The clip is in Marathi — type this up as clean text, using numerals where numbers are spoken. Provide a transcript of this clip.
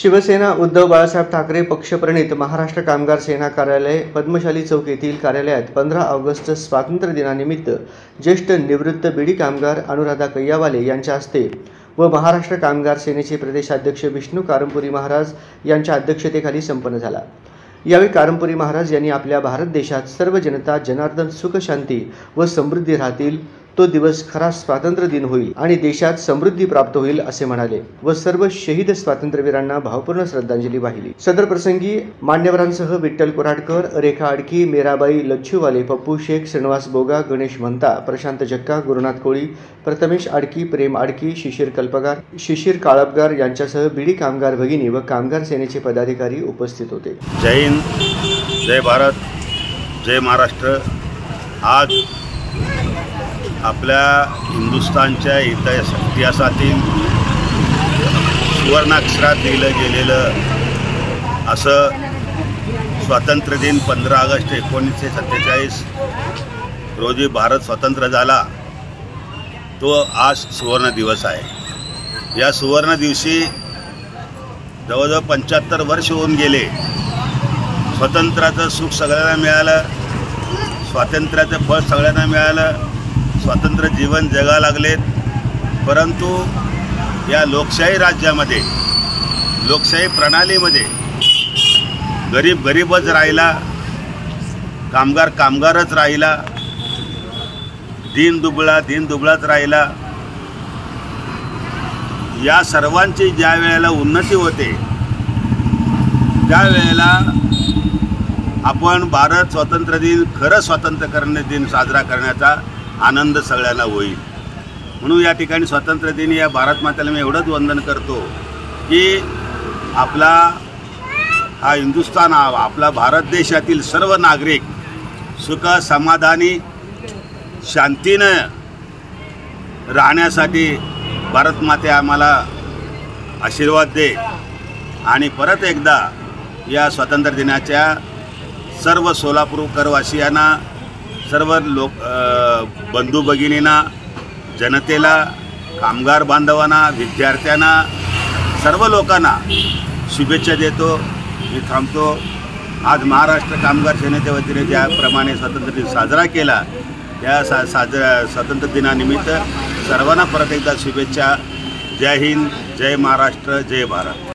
शिवसेना उद्धव बाळासाहेब ठाकरे पक्षप्रणित महाराष्ट्र कामगार सेना कार्यालय पद्मशाली चौक येथील कार्यालयात 15 ऑगस्ट स्वातंत्र्य दिनानिमित्त ज्येष्ठ निवृत्त बीडी कामगार अनुराधा कैयावाले यांच्या हस्ते व महाराष्ट्र कामगार सेनेचे प्रदेशाध्यक्ष विष्णू कारंपुरी महाराज यांच्या अध्यक्षतेखाली संपन्न झाला। यावेळी कारंपुरी महाराज यांनी आपल्या भारत देशात सर्व जनता जनार्दन सुख शांती व समृद्धी राहतील, तो दिवस खरा स्वातंत्र्य दिन होईल आणि देशात समृद्धी प्राप्त होईल असे म्हणाले व सर्व शहीद स्वातंत्र्यवीरांना भावपूर्ण श्रद्धांजली वाहिली। सदर प्रसंगी मान्यवरांसह विठ्ठल कोराडकर, रेखा आडकी, मेराबाई लच्छूवाले, पप्पू शेख, श्रीनिवास बोगा, गणेश म्हणता, प्रशांत जक्का, गुरुनाथ कोळी, प्रथमेश आडकी, प्रेम आडकी, शिशिर कल्पगार, शिशिर काळपगार यांच्यासह बीडी कामगार भगिनी व कामगार सेनेचे पदाधिकारी उपस्थित होते। जय हिंद, जय भारत, जय महाराष्ट्र। आज आपल्या हिंदुस्थानच्या इतिहासातील सुवर्णाक्षरात लिहिलं गेलेलं असं स्वातंत्र्य दिन 15 ऑगस्ट 1947 रोजी भारत स्वतंत्र झाला, तो आज सुवर्ण दिवस आहे। या सुवर्ण दिवशी जवळजवळ 75 वर्ष होऊन गेले। स्वातंत्र्याचं सुख सगळ्यांना मिळालं, स्वातंत्र्याचं फळ सगळ्यांना मिळालं, स्वातंत्र्य जीवन जगा लागलेत। परंतु या लोकशाही राज्यामध्ये, लोकशाही प्रणालीमध्ये गरीब गरीबच राहिला, कामगार कामगारच राहिला, दीन दुबळाच राहिला। या सर्वांची ज्या वेळेला उन्नती होते त्यावेळेला आपण भारत स्वातंत्र्य दिन, खरं स्वातंत्र्य दिन साजरा करण्याचा आनंद सगळ्यांना होईल। म्हणून या ठिकाणी स्वातंत्र्य दिन या भारत मातेला मी एवढंच वंदन करतो की आपला हा हिंदुस्थान, आपला भारत देशातील सर्व नागरिक सुख समाधानी शांतीनं राहण्यासाठी भारत माते आम्हाला आशीर्वाद दे। आणि परत एकदा या स्वातंत्र्य दिनाच्या सर्व सोलापूरकरवासियांना, सर्व बंधू भगिनींना, जनतेला, कामगार बांधवांना, विद्यार्थ्यांना, सर्व लोकांना शुभेच्छा देतो। मी थांबतो। आज महाराष्ट्र कामगार सेनेच्या वतीने ज्याप्रमाणे स्वातंत्र्य दिन साजरा केला, त्या स्वातंत्र्य दिनानिमित्त सर्वांना परत एकदा शुभेच्छा। जय हिंद, जय महाराष्ट्र, जय भारत।